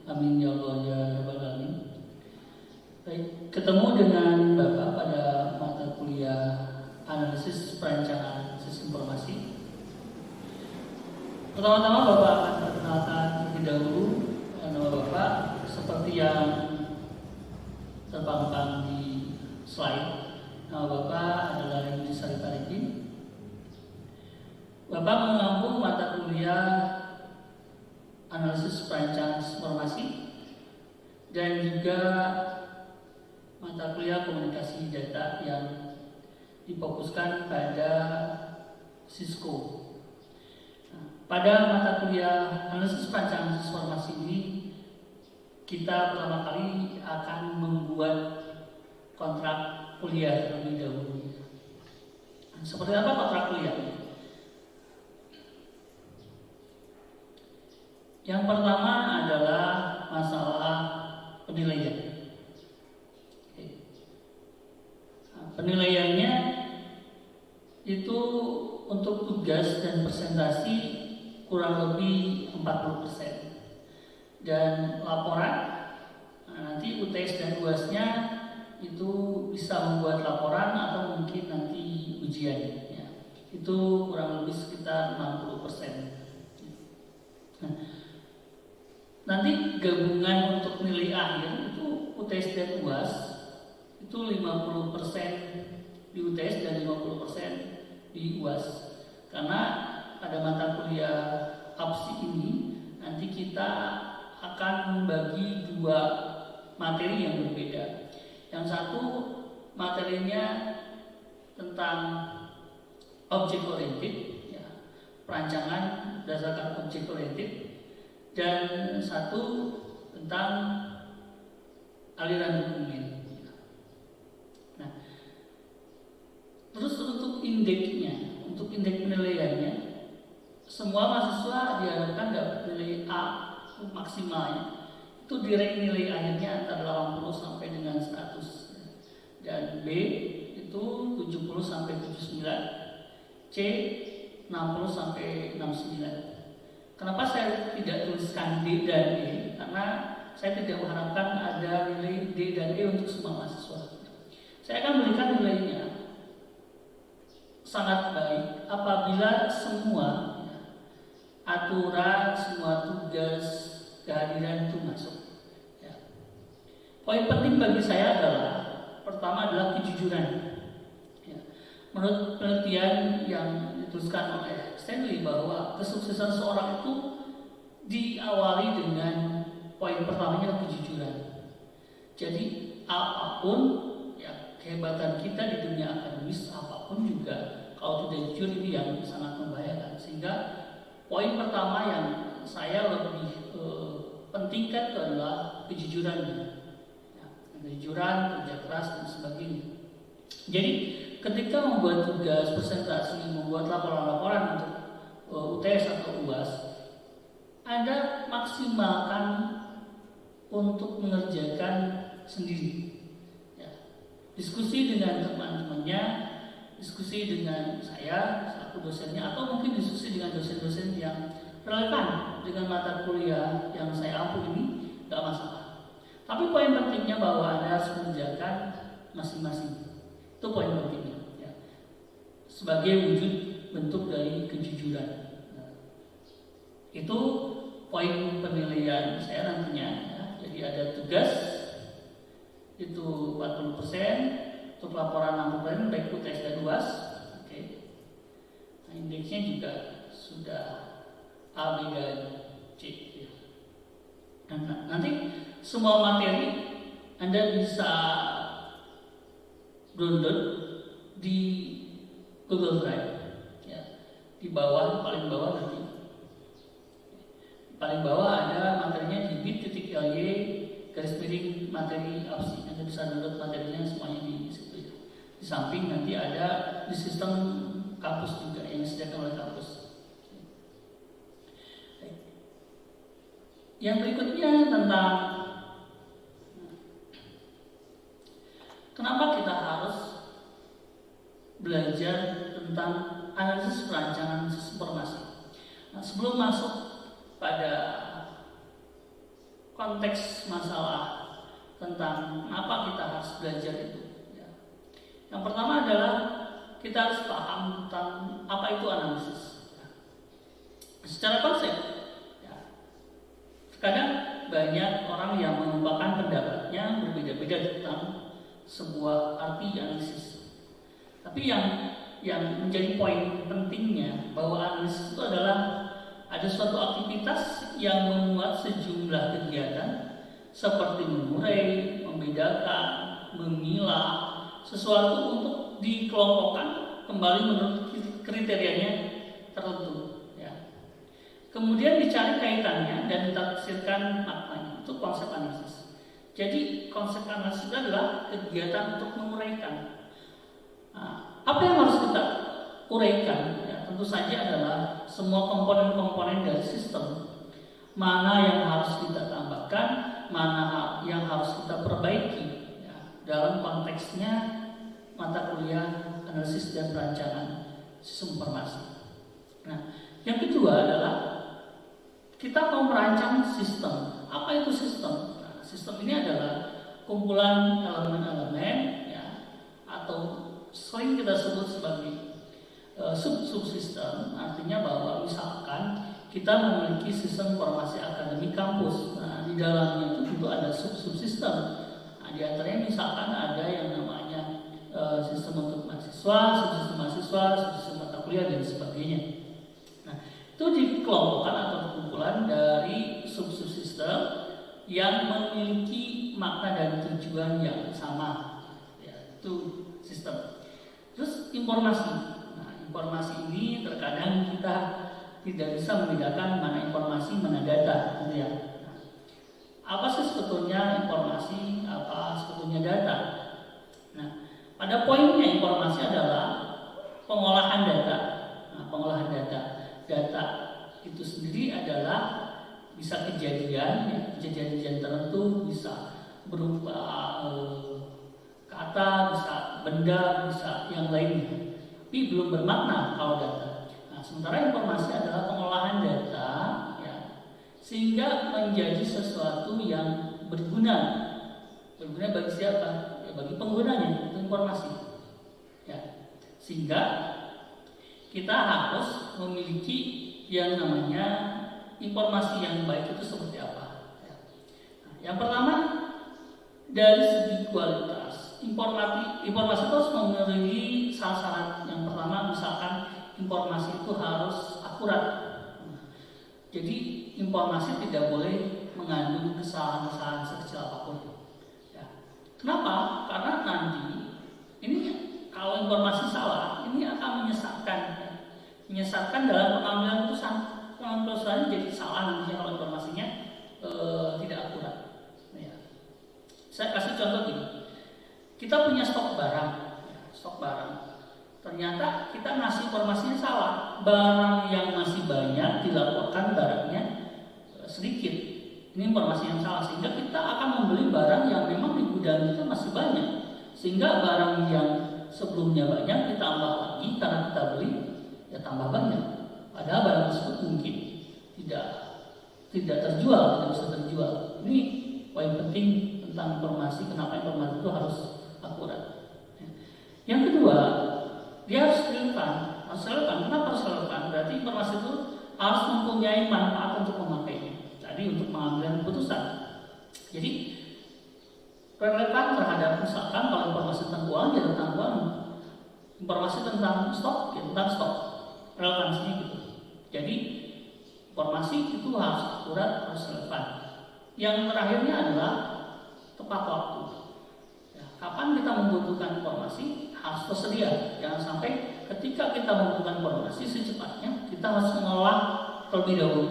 Amin ya Allah ya Rabbal Alamin. Baik, ketemu dengan Bapak pada mata kuliah analisis perancangan sistem informasi. Pertama-tama Bapak akan perkenalkan terlebih dahulu nama Bapak seperti yang terpampang di slide. Nama Bapak adalah Yudi Sarita Arifin. Bapak mengampu mata kuliah analisis perancangan informasi dan juga mata kuliah komunikasi data yang difokuskan pada Cisco. Pada mata kuliah analisis perancangan informasi ini, kita pertama kali akan membuat kontrak kuliah terlebih dahulu. Seperti apa kontrak kuliah? Yang pertama adalah masalah penilaian. Penilaiannya itu untuk tugas dan presentasi kurang lebih 40%. Dan laporan, nanti UTS dan UAS-nya itu bisa membuat laporan atau mungkin nanti ujian ya. Itu kurang lebih sekitar 60%. Nah, nanti gabungan untuk nilai akhir itu UTS dan UAS itu 50% di UTS dan 50% di UAS. Karena pada mata kuliah APSI ini nanti kita akan membagi dua materi yang berbeda. Yang satu materinya tentang object oriented ya, perancangan berdasarkan object oriented, dan satu tentang aliran dokumen. Nah, terus untuk indeksnya, untuk indeks penilaiannya, semua mahasiswa diharapkan dapat nilai A maksimalnya. Itu direct nilai akhirnya antara 80 sampai dengan 100. Dan B itu 70 sampai 79. C 60 sampai 69. Kenapa saya tidak tuliskan D dan E? Karena saya tidak mengharapkan ada nilai D dan E untuk semua mahasiswa. Saya akan berikan nilainya sangat baik apabila semua aturan, semua tugas, kehadiran itu masuk. Ya. Poin penting bagi saya adalah pertama adalah kejujuran. Ya. Menurut penelitian yang dituliskan oleh Stanley bahwa kesuksesan seorang itu diawali dengan poin pertamanya kejujuran. Jadi apapun ya, kehebatan kita di dunia akademis apapun juga kalau tidak jujur ini yang sangat membahayakan. Sehingga poin pertama yang saya lebih pentingkan itu adalah kejujuran, ya, kejujuran, kerja keras dan sebagainya. Jadi ketika membuat tugas, presentasi, membuat laporan-laporan untuk UTS atau UAS, Anda maksimalkan untuk mengerjakan sendiri. Ya. Diskusi dengan teman-temannya, diskusi dengan saya, selaku dosennya, atau mungkin diskusi dengan dosen-dosen yang relevan dengan mata kuliah yang saya ampu ini, tidak masalah. Tapi poin pentingnya bahwa Anda harus mengerjakan masing-masing. Itu poin pentingnya ya. Sebagai wujud bentuk dari kejujuran. Nah, itu poin penilaian saya nantinya ya. Jadi ada tugas itu 40%, untuk laporan 60% baik UTS dan UAS. Oke. Nah, indeksnya juga sudah A, B, dan C ya. Nah, nanti semua materi Anda bisa download di Google Drive ya. Di bawah, paling bawah nanti paling bawah ada materinya di bit.ly / materi APSI. Anda bisa download materinya semuanya di situ ya. Di samping nanti ada di sistem kampus juga yang disediakan oleh kampus. Yang berikutnya tentang kenapa kita harus belajar tentang analisis perancangan sistem informasi. Nah, sebelum masuk pada konteks masalah tentang apa kita harus belajar itu. Ya. Yang pertama adalah kita harus paham tentang apa itu analisis. Ya. Secara konsep, ya, kadang banyak orang yang mengembangkan pendapatnya berbeda-beda tentang sebuah arti analisis. Tapi yang menjadi poin pentingnya bahwa analisis itu adalah ada suatu aktivitas yang memuat sejumlah kegiatan seperti mengurai, membedakan, memilah sesuatu untuk dikelompokkan kembali menurut kriterianya tertentu. Ya. Kemudian dicari kaitannya dan ditafsirkan maknanya. Itu konsep analisis. Jadi konsep analisis adalah kegiatan untuk menguraikan. Nah, apa yang harus kita uraikan? Ya, tentu saja adalah semua komponen-komponen dari sistem. Mana yang harus kita tambahkan, mana yang harus kita perbaiki, ya, dalam konteksnya mata kuliah analisis dan perancangan sistem informasi. Nah, yang kedua adalah kita mau merancang sistem. Apa itu sistem? Nah, sistem ini adalah kumpulan elemen-elemen, ya, atau sering kita sebut sebagai subsistem. Artinya bahwa misalkan kita memiliki sistem informasi akademik kampus. Nah, di dalamnya itu tentu ada subsistem. Nah, di antaranya misalkan ada yang namanya sistem untuk mahasiswa, subsistem mata kuliah dan sebagainya. Nah, itu dikelompokkan atau kumpulan dari subsistem yang memiliki makna dan tujuan yang sama. Ya, itu sistem. Terus informasi. Nah, informasi ini terkadang kita tidak bisa membedakan mana informasi, mana data, gitu ya. Nah, apa sih sebetulnya informasi, apa sebetulnya data? Nah, pada poinnya informasi adalah pengolahan data. Nah, pengolahan data itu sendiri adalah bisa kejadian, ya, kejadian tertentu, bisa berupa kata, bisa benda, bisa yang lainnya. Tapi belum bermakna kalau data. Nah, sementara informasi adalah pengolahan data, ya, sehingga menjadi sesuatu yang berguna. Berguna bagi siapa? Ya, bagi penggunanya, itu informasi. Ya. Sehingga kita harus memiliki yang namanya informasi yang baik itu seperti apa. Ya. Nah, yang pertama dari segi kualitas. Informasi itu harus memenuhi syarat. Yang pertama misalkan informasi itu harus akurat. Nah, jadi informasi tidak boleh mengandung kesalahan-kesalahan sekecil apapun. Ya. Kenapa? Karena nanti ini kalau informasi salah, ini akan menyesatkan. Ya. Menyesatkan dalam pengambilan keputusan. Pengambilan keputusannya jadi salah nanti kalau informasinya tidak akurat. Ya. Saya kasih contoh gini. Kita punya stok barang, ternyata kita ngasih informasinya salah. Barang yang masih banyak dilaporkan barangnya sedikit. Ini informasi yang salah, sehingga kita akan membeli barang yang memang di gudang kita masih banyak. Sehingga barang yang sebelumnya banyak ditambah lagi karena kita beli, ya tambah banyak. Padahal barang tersebut mungkin tidak terjual, tidak bisa terjual. Ini poin penting tentang informasi. Kenapa informasi itu harus akurat. Yang kedua, dia harus relevan. Kenapa harus relevan? Berarti informasi itu harus mempunyai manfaat untuk memakainya. Tadi untuk mengambil keputusan. Jadi relevan terhadap misalkan kalau informasi tentang uang, ya tentang uang. Informasi tentang stok, ya tentang stok. Relevansinya gitu. Jadi informasi itu harus akurat, harus relevan. Yang terakhirnya adalah tepat waktu. Kapan kita membutuhkan informasi harus tersedia. Jangan sampai ketika kita membutuhkan informasi secepatnya kita harus mengolah terlebih dahulu.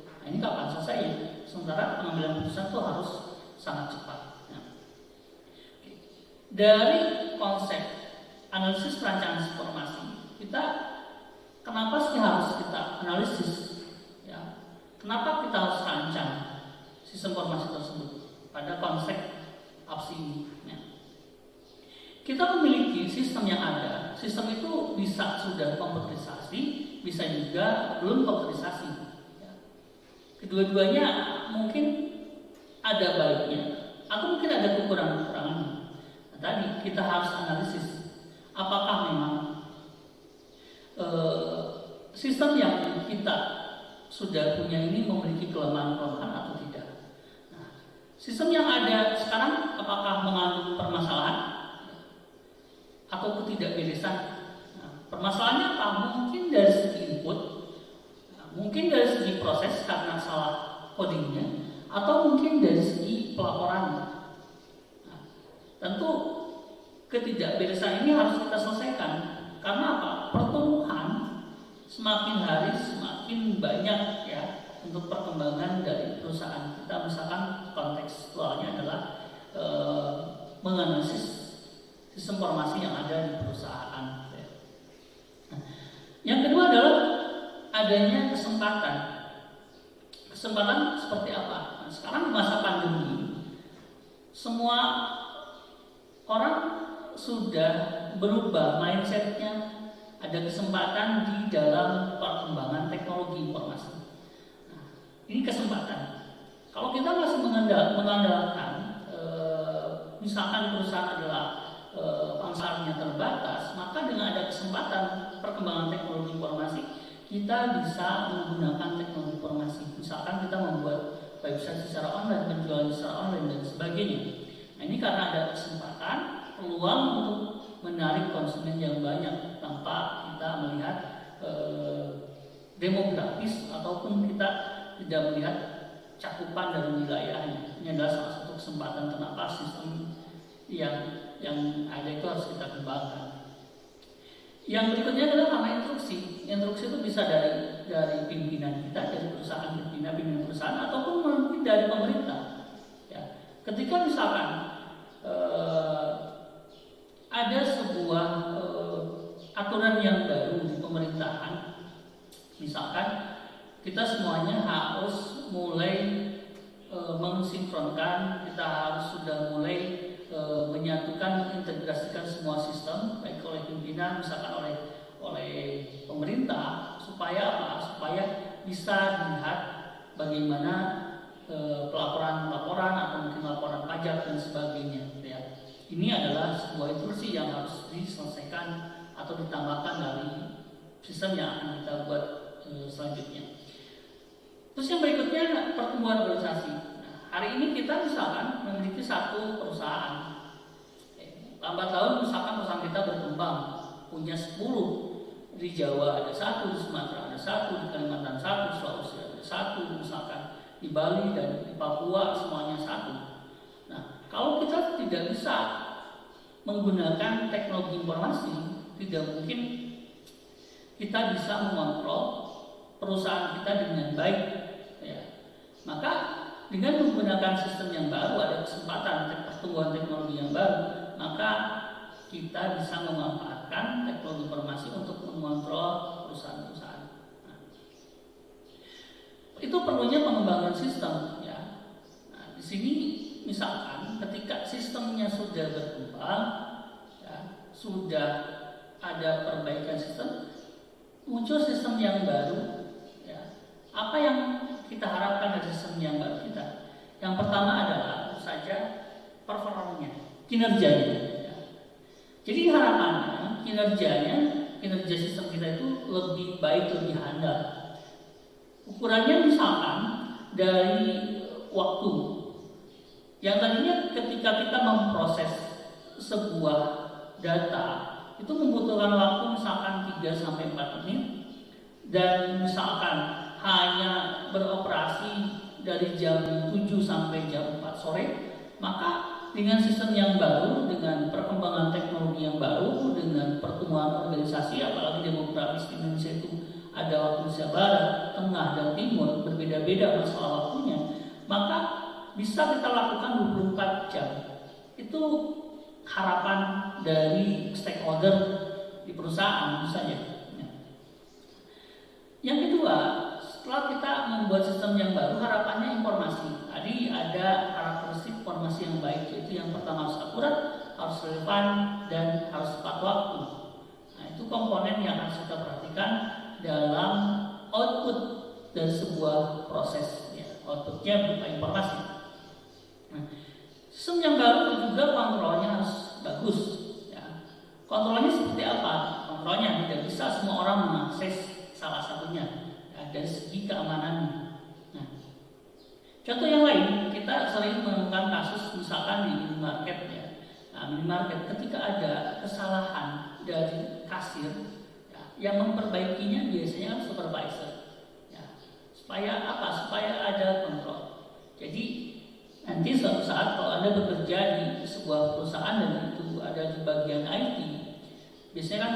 Nah, ini kapan selesai ya? Sementara pengambilan keputusan itu harus sangat cepat. Nah, dari konsep analisis perancangan informasi, kita kenapa sih harus kita analisis? Ya, kenapa kita harus rancang sistem informasi tersebut pada konsep APSI ini? Ya. Kita memiliki sistem yang ada. Sistem itu bisa sudah komputerisasi, bisa juga belum komputerisasi. Ya. Kedua-duanya mungkin ada baiknya atau mungkin ada kekurangan-kekurangannya. Nah, tadi kita harus analisis apakah memang sistem yang kita sudah punya ini memiliki kelemahan-kelemahan atau tidak. Nah, sistem yang ada sekarang apakah mengandung permasalahan atau ketidakberesan? Nah, permasalahannya apa? Mungkin dari segi input, mungkin dari segi proses karena salah codingnya, atau mungkin dari segi pelaporannya. Nah, tentu ketidakberesan ini harus kita selesaikan. Karena apa? Pertumbuhan semakin hari semakin banyak ya untuk perkembangan dari perusahaan kita. Misalkan kontekstualnya adalah menganalisis sistem informasi yang ada di perusahaan. Ya. Nah, yang kedua adalah adanya kesempatan. Kesempatan seperti apa? Nah, sekarang di masa pandemi, semua orang sudah berubah mindsetnya. Ada kesempatan di dalam perkembangan teknologi informasi. Nah, ini kesempatan. Kalau kita masih mengandalkan, misalkan perusahaan adalah pasarnya terbatas, maka dengan ada kesempatan perkembangan teknologi informasi, kita bisa menggunakan teknologi informasi. Misalkan kita membuat website secara online, penjualan secara online dan sebagainya. Nah, ini karena ada kesempatan, peluang untuk menarik konsumen yang banyak tanpa kita melihat demografis ataupun kita tidak melihat cakupan dari wilayahnya. Ini adalah salah satu kesempatan kenapa sistem yang ada itu harus kita kembangkan. Yang berikutnya adalah karena instruksi. Instruksi itu bisa dari pimpinan kita, dari perusahaan pimpinan perusahaan, ataupun mungkin dari pemerintah. Ya. Ketika misalkan ada sebuah aturan yang baru di pemerintahan, misalkan kita semuanya harus mulai mensinkronkan, kita harus sudah mulai menyatukan, mengintegrasikan semua sistem, baik oleh pimpinan, misalkan oleh pemerintah, supaya apa? Supaya bisa dilihat bagaimana pelaporan atau mungkin laporan pajak dan sebagainya. Ya. Ini adalah sebuah instruksi yang harus diselesaikan atau ditambahkan dari sistem yang akan kita buat selanjutnya. Terus yang berikutnya pertumbuhan organisasi. Nah, hari ini kita misalkan memiliki satu perusahaan. Lambat laun misalkan perusahaan kita berkembang, punya 10 di Jawa ada 1, di Sumatera ada 1, di Kalimantan 1, Sulawesi ada 1, misalkan di Bali dan di Papua semuanya 1. Nah, kalau kita tidak bisa menggunakan teknologi informasi, tidak mungkin kita bisa mengontrol perusahaan kita dengan baik. Ya. Maka dengan menggunakan sistem yang baru, ada kesempatan pertumbuhan teknologi yang baru, maka kita bisa memanfaatkan teknologi informasi untuk mengontrol perusahaan-perusahaan. Nah, itu perlunya pengembangan sistem. Ya. Nah, di sini misalkan ketika sistemnya sudah berkembang, ya, sudah ada perbaikan sistem, muncul sistem yang baru. Ya. Apa yang kita harapkan dari sistem yang baru kita? Yang pertama adalah tentu saja performanya, kinerjanya. Ya. Jadi harapannya kinerja sistem kita itu lebih baik, lebih handal. Ukurannya misalkan dari waktu. Yang tadinya ketika kita memproses sebuah data itu membutuhkan waktu misalkan 3-4 menit, dan misalkan hanya beroperasi dari jam 7 sampai jam 4 sore, maka dengan sistem yang baru, dengan perkembangan teknologi yang baru, dengan pertumbuhan organisasi, apalagi demografis di Indonesia itu ada waktu Indonesia Barat, Tengah, dan Timur, berbeda-beda masalah waktunya, maka bisa kita lakukan 24 jam. Itu harapan dari stakeholder di perusahaan misalnya. Yang kedua, setelah kita membuat sistem yang baru, harapannya informasi. Tadi ada karakteristik informasi yang baik, yaitu yang pertama harus akurat, harus relevan, dan harus tepat waktu. Nah, itu komponen yang harus kita perhatikan dalam output dari sebuah proses. Ya, outputnya berupa informasi. Nah, sistem yang baru juga kontrolnya harus bagus. Ya. Kontrolnya seperti apa? Kontrolnya tidak bisa semua orang mengakses salah satunya ya, dari segi keamanannya. Nah, contoh yang lain, kita sering menemukan kasus misalkan di minimarket ya. Nah, minimarket ketika ada kesalahan dari kasir, ya, yang memperbaikinya biasanya kan supervisor. Ya, supaya apa? Supaya ada kontrol. Jadi nanti suatu saat kalau Anda bekerja di sebuah perusahaan dan itu ada di bagian IT, biasanya kan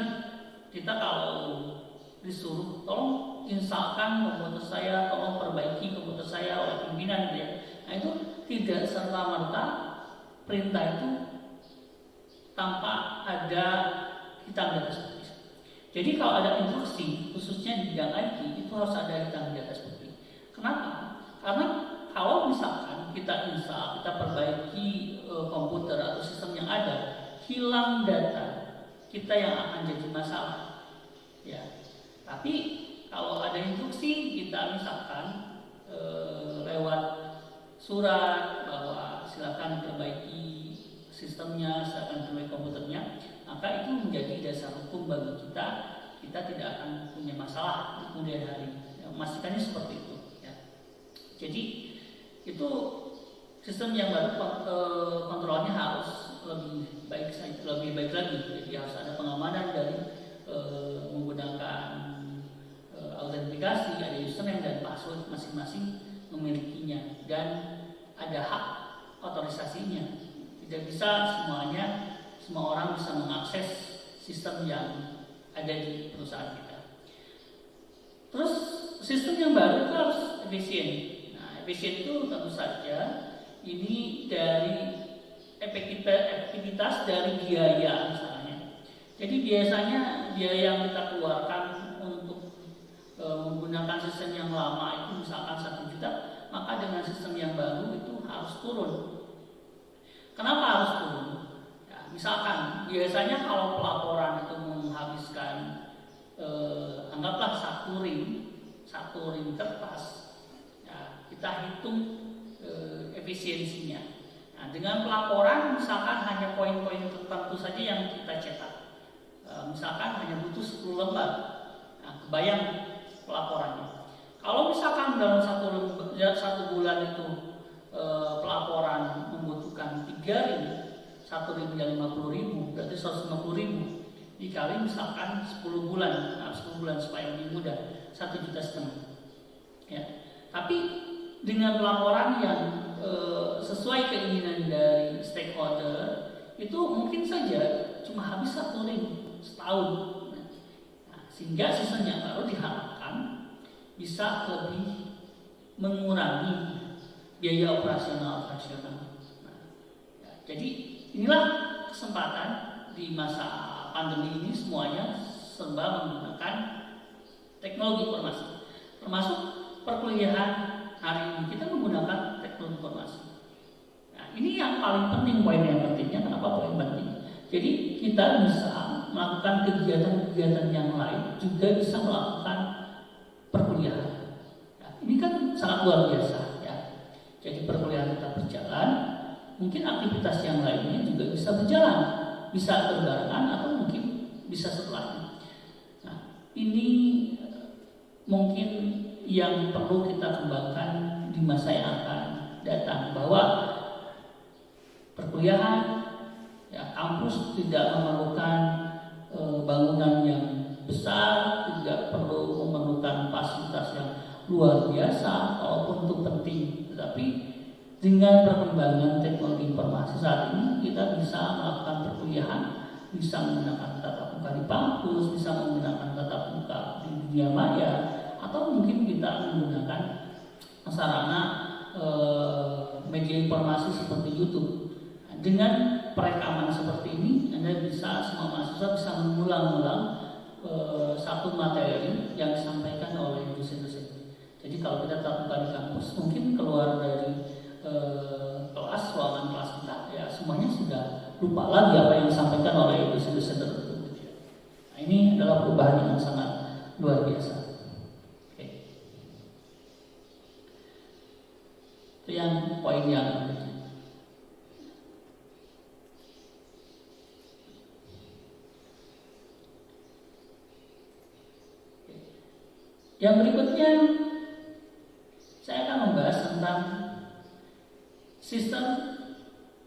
kita kalau disuruh tolong instalkan komputer saya, tolong perbaiki komputer saya oleh pimpinan gitu ya. Nah itu tidak serta-merta perintah itu tanpa ada hitam di atas putih. Jadi kalau ada instruksi khususnya di bidang IT itu harus ada hitam di atas putih. Kenapa? Karena kalau misalkan kita install, kita perbaiki komputer atau sistem yang ada, hilang data, kita yang akan jadi masalah. Ya. Tapi kalau ada instruksi, kita misalkan lewat surat bahwa silakan perbaiki sistemnya, silakan perbaiki komputernya, maka itu menjadi dasar hukum bagi kita. Kita tidak akan punya masalah di kemudian hari. Ya, memastikannya seperti itu. Ya. Jadi itu sistem yang baru kontrolnya harus lebih baik lagi. Jadi harus ada pengamanan dari menggunakan autentikasi, ada username dan password masing-masing memilikinya dan ada hak otorisasinya. Tidak bisa semua orang bisa mengakses sistem yang ada di perusahaan kita. Terus sistem yang baru itu harus efisien. Efisien itu tentu saja ini dari efektivitas dari biaya misalnya. Jadi biasanya biaya yang kita keluarkan untuk menggunakan sistem yang lama itu misalkan 1 juta, maka dengan sistem yang baru itu harus turun. Kenapa harus turun? Ya, misalkan biasanya kalau pelaporan itu menghabiskan anggaplah 1 ring kertas. Kita hitung efisiensinya. Nah, dengan pelaporan misalkan hanya poin-poin tertentu saja yang kita cetak. Misalkan hanya butuh 10 lembar. Nah, kebayang pelaporannya. Kalau misalkan dalam satu bulan itu pelaporan membutuhkan 3 ring, 1 ring 50.000, berarti 150.000 dikali misalkan 10 bulan. Nah, 10 bulan supaya lebih mudah, 1,5 juta. Ya. Tapi dengan pelaporan yang sesuai keinginan dari stakeholder itu mungkin saja cuma habis 1 ring setahun. Nah, sehingga sistem yang baru diharapkan bisa lebih mengurangi biaya operasional. Nah, ya, jadi inilah kesempatan di masa pandemi ini semuanya serba menggunakan teknologi informasi, termasuk perkuliahan. Hari ini kita menggunakan teknologi informasi. Nah, ini yang paling penting, poin yang pentingnya. Kenapa poin penting? Jadi kita bisa melakukan kegiatan-kegiatan yang lain, juga bisa melakukan perkuliahan. Nah, ini kan sangat luar biasa ya. Jadi perkuliahan tetap berjalan, mungkin aktivitas yang lainnya juga bisa berjalan, bisa berbarengan atau mungkin bisa setelahnya. Nah, ini mungkin yang perlu kita kembangkan di masa yang akan datang, bahwa perkuliahan ya, kampus tidak memerlukan bangunan yang besar, tidak perlu memerlukan fasilitas yang luar biasa walaupun itu penting, tetapi dengan perkembangan teknologi informasi saat ini kita bisa melakukan perkuliahan, bisa menggunakan tatap muka di kampus, bisa menggunakan tatap muka di dunia maya, atau mungkin kita menggunakan sarana media informasi seperti YouTube. Dengan perekaman seperti ini, Anda bisa, semua mahasiswa bisa mengulang-ulang satu materi yang disampaikan oleh dosen-dosen. Jadi kalau kita tatap muka di kampus, mungkin keluar dari ruangan kelas kita, ya semuanya sudah lupa lagi apa yang disampaikan oleh dosen-dosen tertentu. Nah, ini adalah perubahan yang sangat luar biasa. Itu yang poin yang Yang berikutnya saya akan membahas tentang sistem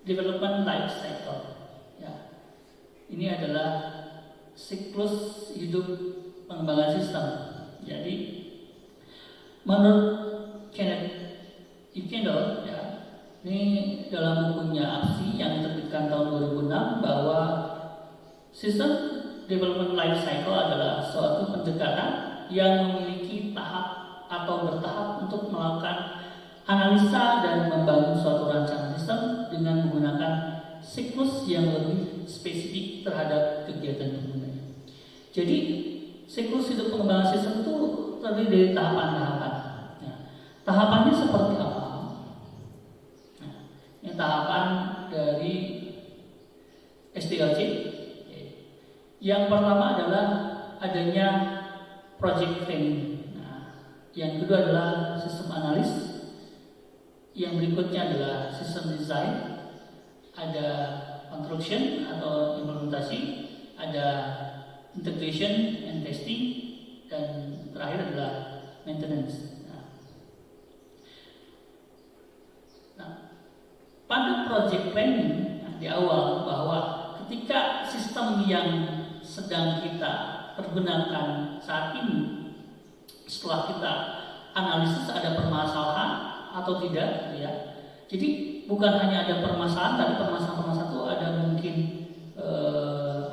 development life cycle. Ya, ini adalah siklus hidup pengembangan sistem. Jadi menurut Kenneth E. Kendall, ya, ini dalam bukunya APSI yang diterbitkan tahun 2006, bahwa sistem development life cycle adalah suatu pendekatan yang memiliki tahap atau bertahap untuk melakukan analisa dan membangun suatu rancangan sistem dengan menggunakan siklus yang lebih spesifik terhadap kegiatan penggunanya. Jadi siklus hidup pengembangan sistem itu terdiri dari tahapan-tahapan. Nah, tahapannya seperti apa? Nah, ini tahapan dari SDLC. Yang pertama adalah adanya project planning. Nah, yang kedua adalah sistem analis. Yang berikutnya adalah sistem design. Ada construction atau implementasi, ada integration and testing, dan terakhir adalah maintenance. Nah, pada project planning, di awal bahwa ketika sistem yang sedang kita pergunakan saat ini, setelah kita analisis ada permasalahan atau tidak, ya. Jadi bukan hanya ada permasalahan, tapi permasalahan itu ada mungkin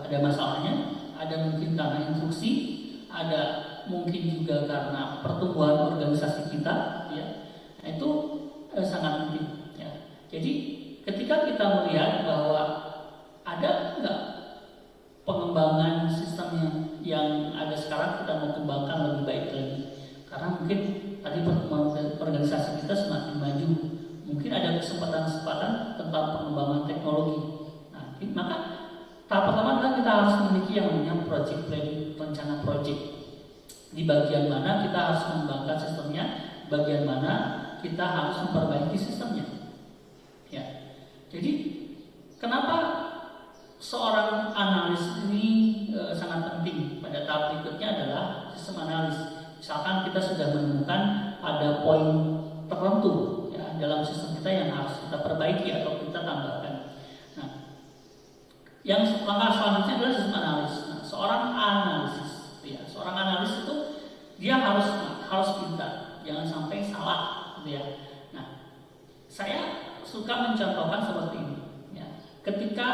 ada masalahnya, ada mungkin karena instruksi, ada mungkin juga karena pertumbuhan organisasi kita, ya. Nah, itu sangat penting, ya. Jadi ketika kita melihat bahwa ada enggak pengembangan sistem yang ada sekarang, kita mau kembangkan lebih baik lagi, karena mungkin tadi perkembangan organisasi kita semakin maju, mungkin ada kesempatan-kesempatan tentang pengembangan teknologi. Nah, maka tahap pertama adalah kita harus memiliki yang namanya project planning, rencana project. Di bagian mana kita harus mengembangkan sistemnya, bagian mana kita harus memperbaiki sistemnya. Ya, jadi kenapa seorang analis ini sangat penting? Pada tahap berikutnya adalah sistem analis. Misalkan kita sudah menemukan ada poin tertentu, ya, dalam sistem kita yang harus kita perbaiki atau kita tambahkan. Nah, yang langkah selanjutnya adalah sistem analis. Nah, seorang analis itu dia harus pintar, jangan sampai salah, gitu ya. Nah, saya suka mencontohkan seperti ini, ya. Ketika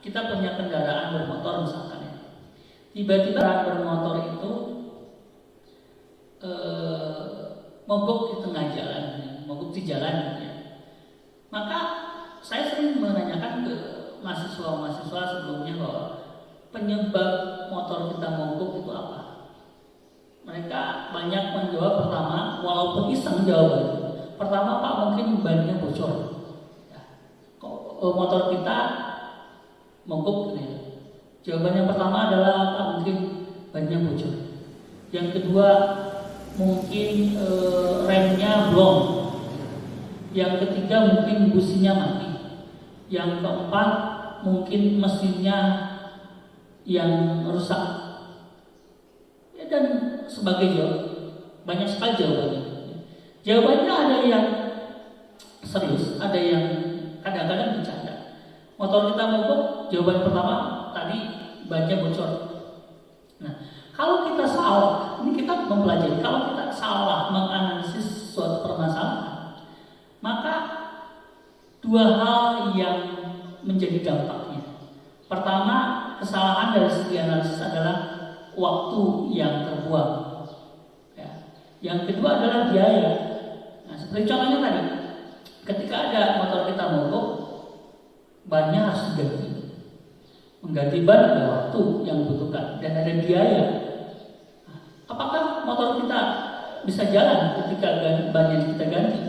kita punya kendaraan bermotor misalkan, ya, tiba-tiba bermotor itu mogok di tengah jalan, ya, mogok di jalan, ya. Maka saya sering menanyakan ke mahasiswa sebelumnya bahwa penyebab motor kita mogok itu apa? Mereka banyak menjawab, pertama, walaupun iseng jawabannya, pertama, Pak, mungkin bannya bocor, ya. Kok motor kita mogok, ya? Jawaban yang pertama adalah, Pak, mungkin bannya bocor. Yang kedua, mungkin remnya blong. Yang ketiga, mungkin businya mati. Yang keempat, mungkin mesinnya yang rusak, ya, dan sebagainya. Banyak sekali jawabannya. Jawabannya ada yang serius, ada yang kadang-kadang bercanda. Motor kita mogok, jawaban pertama tadi bannya bocor. Nah, kalau kita salah, ini kita mempelajari, kalau kita salah menganalisis suatu permasalahan, maka dua hal yang menjadi dampaknya. Pertama, kesalahan dari segi analisis adalah waktu yang terbuang, ya. Yang kedua adalah biaya. Nah, seperti contohnya tadi, ketika ada motor kita mogok, bannya harus diganti. Mengganti ban ada waktu yang dibutuhkan dan ada biaya. Nah, apakah motor kita bisa jalan ketika bannya kita ganti?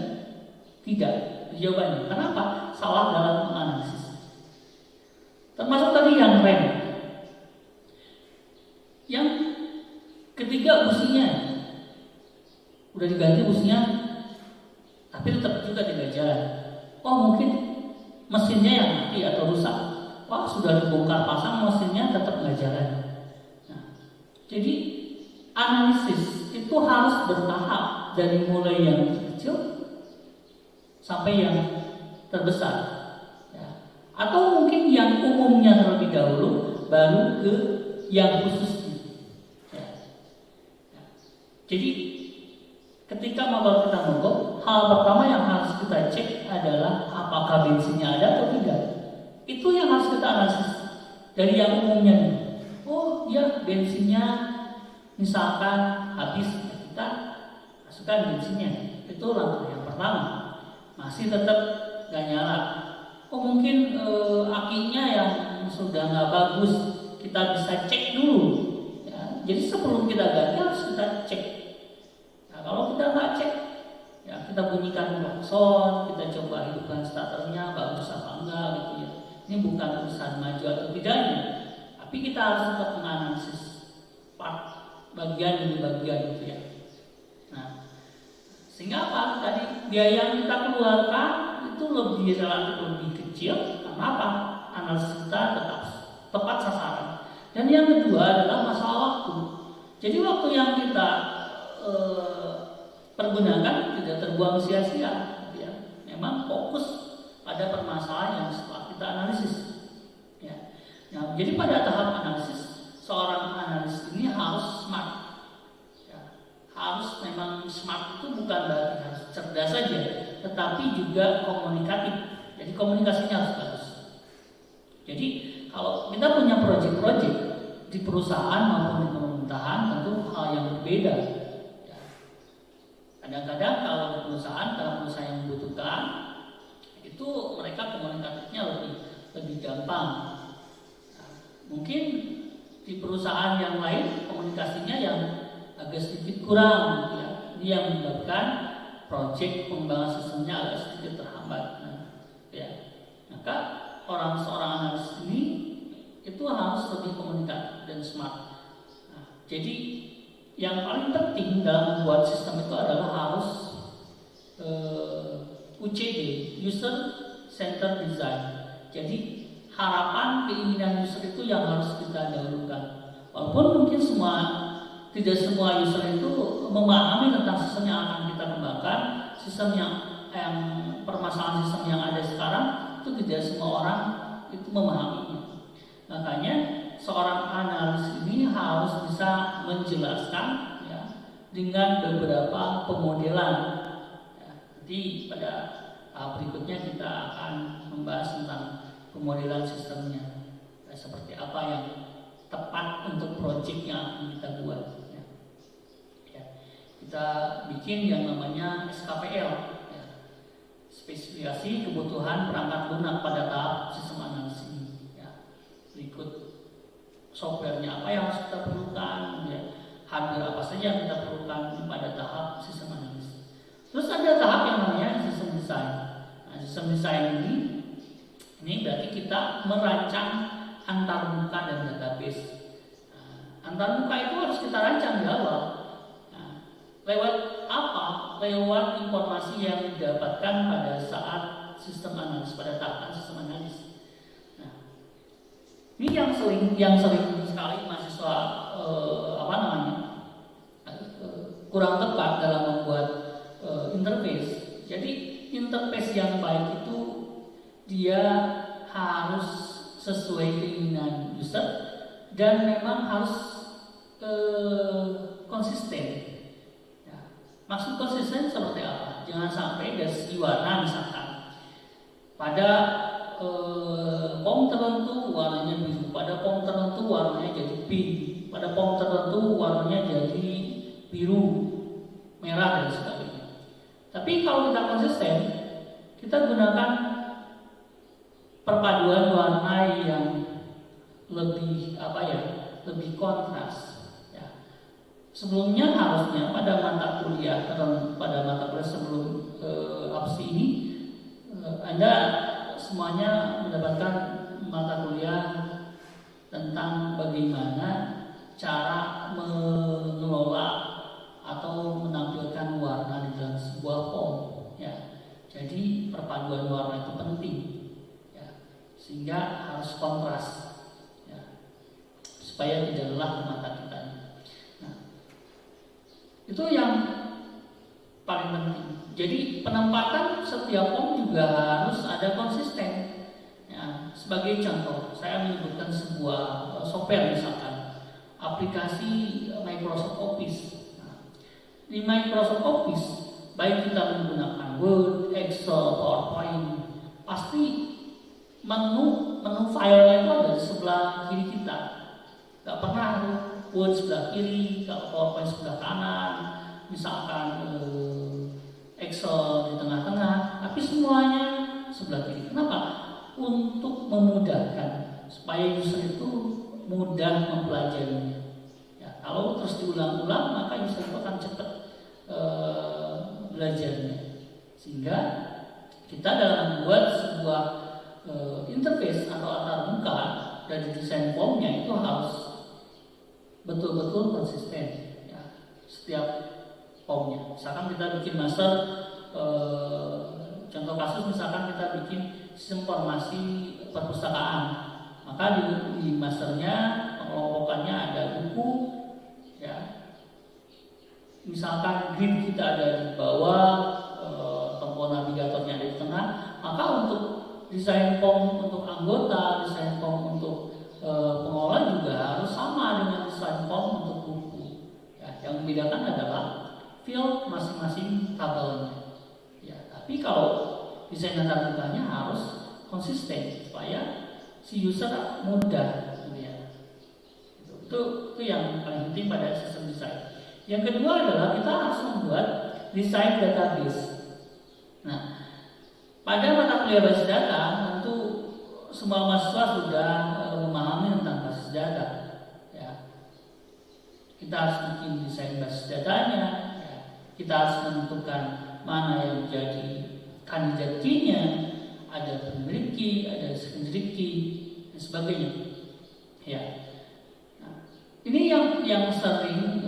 Tidak. Jawabannya, kenapa? Salah dalam menganalisis. Termasuk tadi yang rem. Yang ketiga, businya udah diganti businya, tapi tetap juga tidak jalan. Oh, mungkin mesinnya yang mati atau rusak. Wah, sudah dibongkar pasang, mesinnya tetap nggak jalan. Nah, jadi analisis itu itu harus bertahap dari mulai yang kecil sampai yang terbesar, ya. Atau mungkin yang umumnya terlebih dahulu, baru ke yang khususnya. Ya. Ya. Jadi ketika motor kita mogok, hal pertama yang harus kita cek adalah apakah bensinnya ada atau tidak. Itu yang harus kita analisis dari yang umumnya. Oh ya, bensinnya misalkan habis, kita masukkan bensinnya. Itu langkah yang pertama. Masih tetap gak nyala. Oh mungkin akinya yang sudah nggak bagus, kita bisa cek dulu. Ya, jadi sebelum kita ganti harus kita cek. Nah, kalau kita nggak cek, ya kita bunyikan klakson, kita coba hidupkan starternya bagus apa enggak gitu ya. Ini bukan urusan maju atau tidaknya, tapi kita harus tetap menganalisis part bagian demi bagian gitu ya. Nah, sehingga apa? Tadi biaya yang kita keluarkan itu relatif lebih kecil. Karena apa? Analisis kita tetap tepat sasaran. Dan yang kedua adalah masalah waktu. Jadi waktu yang kita pergunakan tidak terbuang sia-sia, gitu ya. Memang fokus pada permasalahan yang setelah kita analisis. Ya. Nah, jadi pada tahap analisis, seorang analis ini harus smart. Ya. Harus memang smart itu bukan berarti harus cerdas saja, tetapi juga komunikatif. Jadi komunikasinya harus bagus. Jadi kalau kita punya proyek-proyek di perusahaan maupun di pemerintahan, tentu hal yang berbeda. Ya. Kadang-kadang kalau di perusahaan yang membutuhkan, itu mereka komunikatifnya lebih gampang. Nah, mungkin di perusahaan yang lain komunikasinya yang agak sedikit kurang, ya. Ini yang menyebabkan proyek pengembangan sistemnya agak sedikit terhambat. Nah, ya. Maka seorang analis ini itu harus lebih komunikatif dan smart. Nah, jadi yang paling penting dalam membuat sistem itu adalah harus UCD, User Centered Design. Jadi harapan keinginan user itu yang harus kita dahulukan. Walaupun mungkin tidak semua user itu memahami tentang sistem yang akan kita kembangkan, sistem yang permasalahan sistem yang ada sekarang itu tidak semua orang itu memahaminya. Makanya seorang analis ini harus bisa menjelaskan, ya, dengan beberapa pemodelan. Ya, nanti pada tahap berikutnya kita akan membahas tentang pemodelan sistemnya, ya, seperti apa yang tepat untuk proyek yang akan kita buat. Ya. Ya. Kita bikin yang namanya SKPL, ya, spesifikasi kebutuhan perangkat lunak pada tahap sistem analisis ini. Berikut softwarenya apa yang harus kita perlukan, ya, hardware apa saja yang kita perlukan pada tahap sistem analisis. Terus ada tahap yang namanya sistem desain. Nah, sistem desain ini berarti kita merancang antarmuka dan database. Nah, antarmuka itu harus kita rancang di awal. Nah, lewat apa? Lewat informasi yang didapatkan pada saat sistem analisis, pada tahapan sistem analisis. Ini yang sering sekali mahasiswa kurang tepat dalam membuat interface. Jadi interface yang baik itu dia harus sesuai keinginan user dan memang harus konsisten. Ya. Maksud konsisten seperti apa? Jangan sampai dari segi warna misalkan pada pom tertentu warnanya biru, pada pom tertentu warnanya jadi pink, pada pom tertentu warnanya jadi biru, merah dan sebagainya. Tapi kalau kita konsisten, kita gunakan perpaduan warna yang lebih lebih kontras. Ya. Sebelumnya harusnya pada mata kuliah sebelum absi ini Anda semuanya mendapatkan mata kuliah tentang bagaimana cara mengelola atau menampilkan warna di dalam sebuah pom. Ya. Jadi perpaduan warna itu penting, ya. Sehingga harus kontras, ya. Supaya tidak lelah mata kita. Nah, Itu yang paling penting. Jadi penempatan setiap form juga harus ada konsisten. Ya, sebagai contoh, saya menyebutkan sebuah software misalkan aplikasi Microsoft Office. Nah, di Microsoft Office, baik kita menggunakan Word, Excel, PowerPoint, pasti menu file itu ada di sebelah kiri kita. Gak pernah Word sebelah kiri, kalau PowerPoint sebelah kanan, misalkan Excel di tengah-tengah, tapi semuanya sebelah kiri. Kenapa? Untuk memudahkan supaya user itu mudah mempelajarinya. Ya, kalau terus diulang-ulang maka user itu akan cepat belajarnya. Sehingga kita dalam membuat sebuah interface atau antarmuka dari desain formnya itu harus betul-betul konsisten. Ya, setiap formnya. Misalkan kita bikin master, contoh kasus misalkan kita bikin sistem informasi perpustakaan, maka di masternya pengelompokannya ada buku, ya. Misalkan grid kita ada di bawah, tombol navigatornya ada di tengah, maka untuk desain form untuk anggota, desain form untuk pengelola juga harus sama dengan desain form untuk buku. Ya, yang membedakan adalah field masing-masing tabelnya. Ya, tapi kalau desain antarmukanya harus konsisten supaya si user mudah, gitu ya. Itu yang paling penting pada sistem desain. Yang kedua adalah kita harus membuat desain database. Nah, pada mata kuliah basis data tentu semua mahasiswa sudah memahami tentang basis data. Ya, kita harus bikin desain basis datanya. Ya, kita harus menentukan mana yang menjadi kandidat key-nya, ada primary key, ada secondary key, dan sebagainya. Ya. Nah, ini yang sering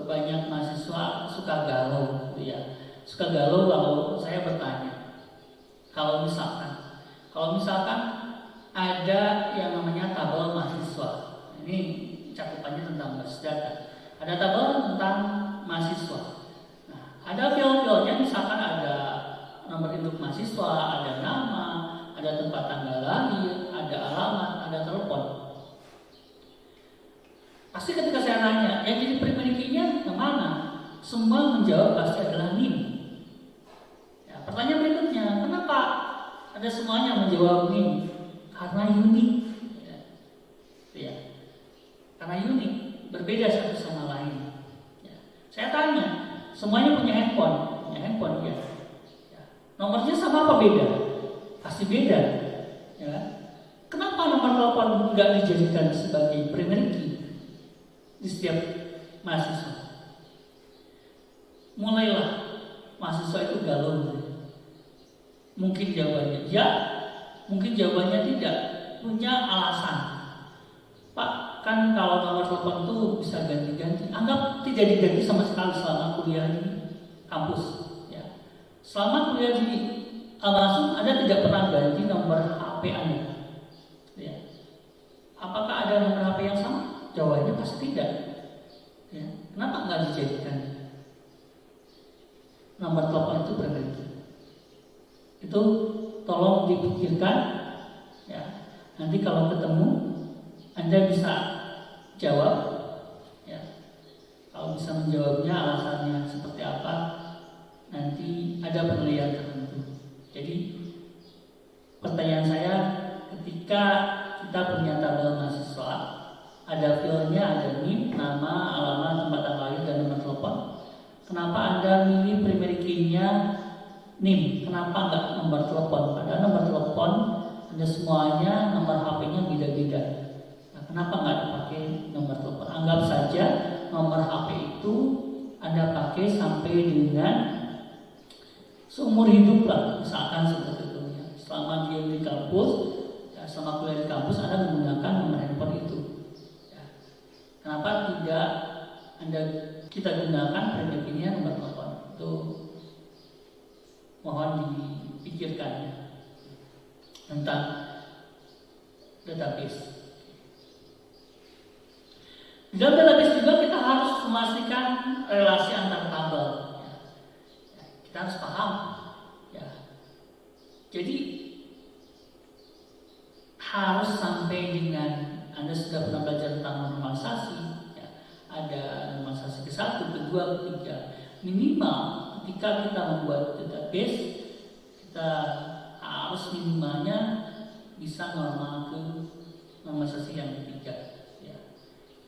banyak mahasiswa suka galau, gitu ya. Suka galau kalau saya bertanya, kalau misalkan ada yang namanya tabel mahasiswa, ini cakupannya tentang basis data. Ada tabel tentang mahasiswa. Nah, ada field-fieldnya, misalkan ada nomor induk mahasiswa, ada nama, ada tempat tanggal lahir, ada alamat, ada telepon. Pasti ketika saya nanya, yang jadi primary key-nya yang mana? Semua menjawab pasti adalah NIM. Ya, pertanyaan berikutnya, kenapa ada semuanya menjawab NIM? Karena unik. Ya. Karena unik, berbeda satu sama lain. Ya. Saya tanya, semuanya punya handphone ya. Nomornya sama apa beda? Pasti beda. Ya. Kenapa nomor telepon nggak dijadikan sebagai primary key di setiap mahasiswa? Mulailah mahasiswa itu galau. Mungkin jawabannya ya, mungkin jawabannya tidak. Punya alasan. Pak, kan kalau nomor telepon itu bisa ganti-ganti. Anggap tidak diganti sama sekali selama kuliah di kampus. Ya. Selama kuliah di Al-Masum, Anda tidak pernah ganti nomor HP Anda. Ya. Apakah ada nomor HP yang sama? Jawabannya pasti tidak. Ya. Kenapa nggak dijadikan nomor telepon itu berbeda? Itu tolong dipikirkan. Ya. Nanti kalau ketemu, Anda bisa jawab. Ya. Kalau bisa menjawabnya alasannya seperti apa, nanti ada penilaian tertentu. Jadi pertanyaan saya, ketika kita punya tabel mahasiswa, ada fieldnya, ada NIM, nama, alamat, tempat tanggal lahir, dan nomor telepon. Kenapa Anda milih primary key-nya NIM? Kenapa nggak nomor telepon? Padahal nomor telepon Anda semuanya nomor HP-nya beda-beda. Nah, kenapa nggak dipakai nomor telepon? Anggap saja nomor HP itu Anda pakai sampai dengan seumur hidup lah, misalkan seperti itu. Ya. Selama dia di kampus, ya, selama kuliah di kampus, Anda menggunakan nomor handphone itu. Ya. Kenapa tidak kita gunakan predikasinya nomor telepon? Itu mohon dipikirkan ya, tentang database. Di dalam database juga kita harus memastikan relasi antar tabel. Ya, kita harus paham. Ya. Jadi harus sampai dengan Anda sudah pernah belajar tentang normalisasi. Ya, ada normalisasi ke-1, ke-2, ke-3. Minimal ketika kita membuat database, kita harus minimalnya bisa normal ke normalisasi yang ketiga. Ya.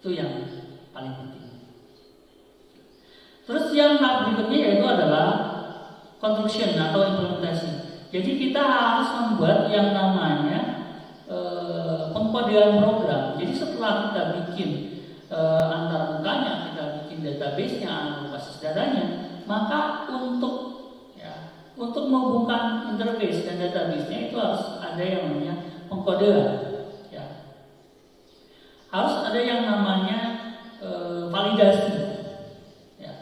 Itu yang paling penting. Terus yang berikutnya yaitu adalah construction atau implementasi. Jadi kita harus membuat yang namanya pengkodean program. Jadi setelah kita bikin antar mukanya, kita bikin database-nya, basis datanya, maka untuk menghubungkan interface dan database-nya itu harus ada yang namanya pengkodean. Ya. Harus ada yang namanya validasi. Ya.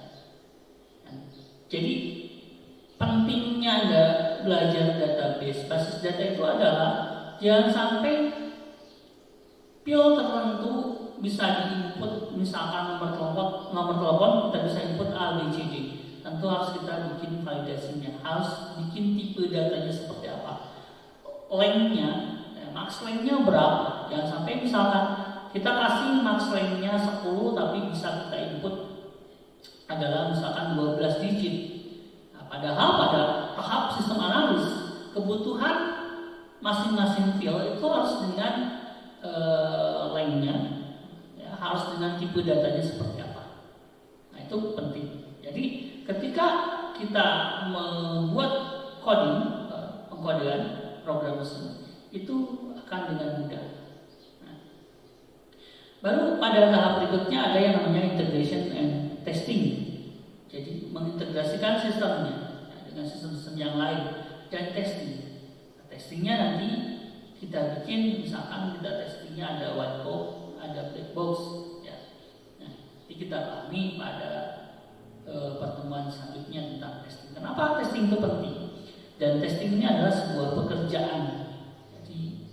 Jadi pentingnya Anda belajar database, basis data itu adalah jangan sampai field tertentu bisa diinput, misalkan nomor telepon kita bisa input A, B, C, D. Tentu harus kita bikin validasinya, harus bikin tipe datanya seperti apa, lengthnya, max lengthnya berapa. Jangan sampai misalkan kita kasih max lengthnya 10 tapi bisa kita input adalah misalkan 12 digit. Nah, padahal pada tahap sistem analis kebutuhan masing-masing field itu harus dengan lengthnya, ya, harus dengan tipe datanya seperti apa. Nah itu penting. Jadi ketika kita membuat coding, pengkodean program itu akan dengan mudah. Nah, baru pada tahap berikutnya ada yang namanya integration and testing. Jadi mengintegrasikan sistemnya dengan sistem-sistem yang lain dan testing. Testingnya nanti kita bikin, misalkan kita testingnya ada white box, ada black box. Ya. Nah, ini kita pahami pada pertemuan selanjutnya tentang testing. Kenapa testing itu penting? Dan testing ini adalah sebuah pekerjaan. Jadi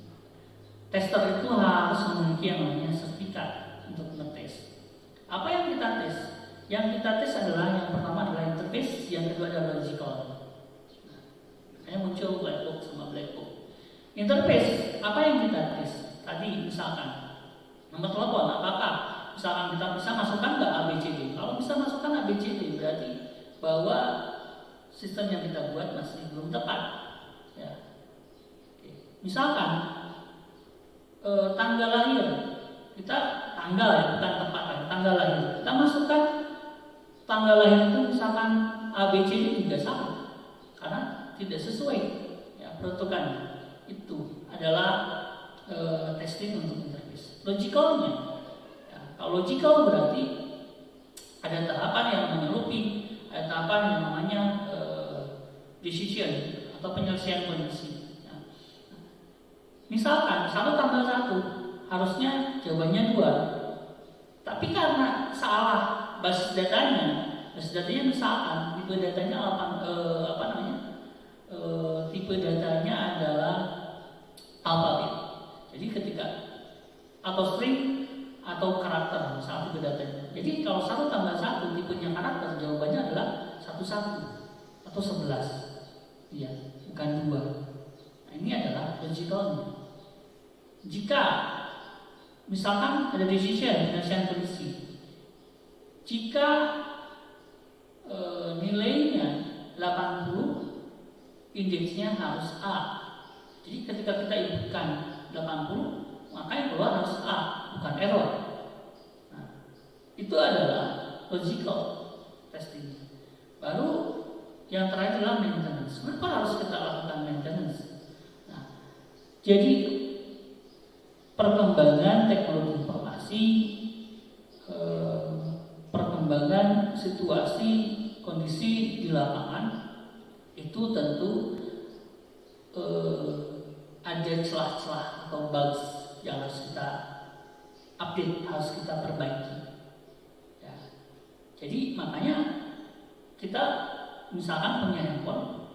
tester itu harus memiliki yang namanya sertifikat untuk ngetes. Apa yang kita tes? Yang kita tes adalah yang pertama adalah interface, yang kedua adalah logical. Nah, makanya muncul white box sama black box. Interface, apa yang kita tes? Tadi misalkan nomor telepon, apakah misalkan kita bisa masukkan nggak ABCD? Kalau bisa masukkan ABCD berarti bahwa sistem yang kita buat masih belum tepat. Ya. Misalkan tanggal lahir, kita tanggal ya, bukan tepat kan? Tanggal lahir, kita masukkan tanggal lahir itu misalkan ABCD tidak sama karena tidak sesuai ya, peruntukannya. Itu adalah testing untuk interface. Logicalnya, ya, kalau logical berarti ada tahapan yang namanya looping, ada tahapan yang namanya decision atau penyelesaian kondisi. Ya. Misalkan 1 tambah 1 harusnya jawabannya 2, tapi karena salah basis datanya misalkan tipe datanya tipe datanya adalah alfabet. Jadi ketika atau string atau karakter misalnya tipe datanya. Jadi kalau 1 tambah 1 tipenya karakter, jawabannya adalah 11 atau 11. Iya, bukan 2. Nah, ini adalah logicalnya. Jika misalkan ada decision, penyelesaian kondisi. Jika nilainya 80, indeksnya harus A. Jadi ketika kita inputkan 80, maka yang keluar harus A, bukan error. Nah, itu adalah logical testing. Baru yang terakhir adalah maintenance. Kenapa harus kita lakukan maintenance? Nah, jadi perkembangan teknologi informasi, perkembangan situasi kondisi di lapangan itu tentu ada celah-celah atau bugs yang harus kita update, harus kita perbaiki. Ya. Jadi makanya kita misalkan punya handphone,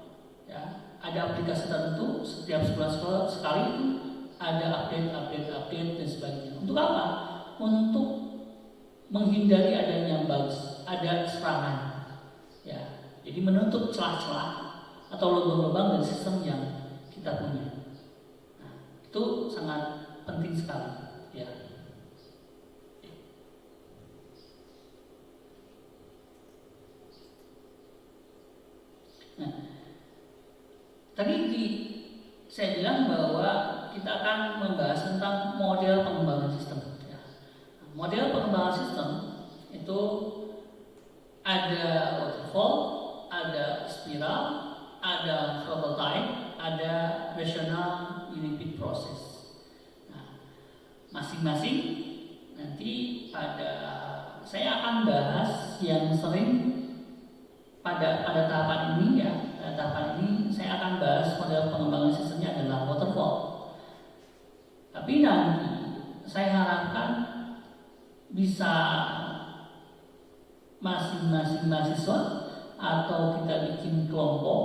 ya, ada aplikasi tertentu setiap sebulan sekali itu ada update dan sebagainya. Untuk apa? Untuk menghindari adanya bugs, ada serangan. Ya, jadi menutup celah-celah atau lubang-lubang dari sistem yang kita punya. Nah, itu sangat penting sekali. Ya. Nah, tadi saya bilang bahwa kita akan membahas tentang model pengembangan sistem. Ya. Model pengembangan sistem itu ada waterfall, ada spiral, ada prototype, ada rational unit process. Nah, masing-masing nanti saya akan bahas yang sering pada tahapan ini ya. Pada tahapan ini saya akan bahas model pengembangan sistemnya adalah waterfall. Tapi nanti saya harapkan bisa masing-masing mahasiswa atau kita bikin kelompok,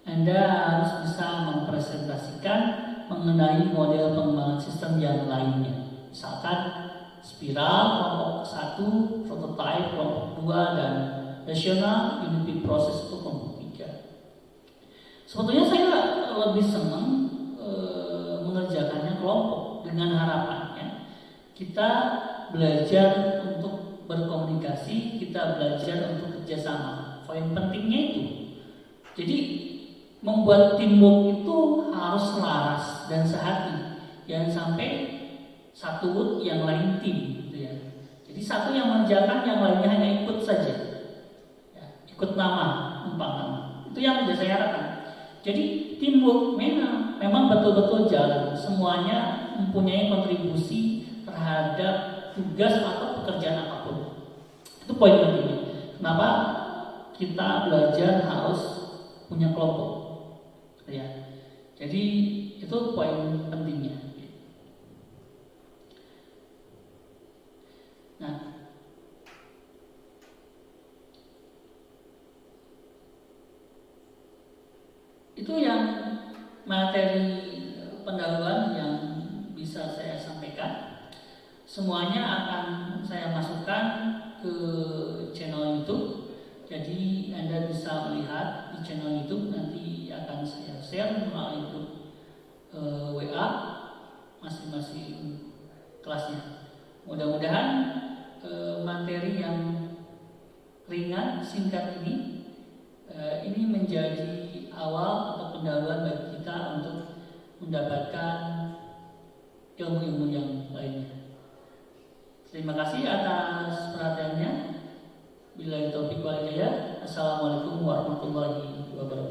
Anda harus bisa mempresentasikan mengenai model pengembangan sistem yang lainnya. Misalkan spiral kelompok 1, prototype kelompok 2, dan rational unit proses untuk kelompok 3. Sebetulnya saya lebih senang mengerjakannya kelompok dengan harapannya kita belajar untuk berkomunikasi, kita belajar untuk kerjasama. Poin pentingnya itu. Jadi membuat teamwork itu harus selaras dan sehati. Jangan sampai satu yang lain tim, gitu ya. Jadi satu yang mengerjakan, yang lainnya hanya ikut saja, ya, ikut nama, numpang nama. Itu yang saya harapkan. Jadi teamwork memang betul-betul jalan. Semuanya mempunyai kontribusi terhadap tugas atau pekerjaan apapun. Itu poin pentingnya. Kenapa kita belajar harus punya kelompok, ya. Jadi itu poin pentingnya. Nah, itu yang materi pendahuluan yang bisa saya sampaikan. Semuanya akan saya masukkan ke channel YouTube. Jadi Anda bisa melihat di channel YouTube, nanti akan saya share melalui grup WA masing-masing kelasnya. Mudah-mudahan materi yang ringan, singkat ini menjadi awal atau pendahuluan bagi kita untuk mendapatkan ilmu-ilmu yang lainnya. Terima kasih atas perhatiannya. Billahi taufiq wal hidayah. Assalamualaikum warahmatullahi wabarakatuh.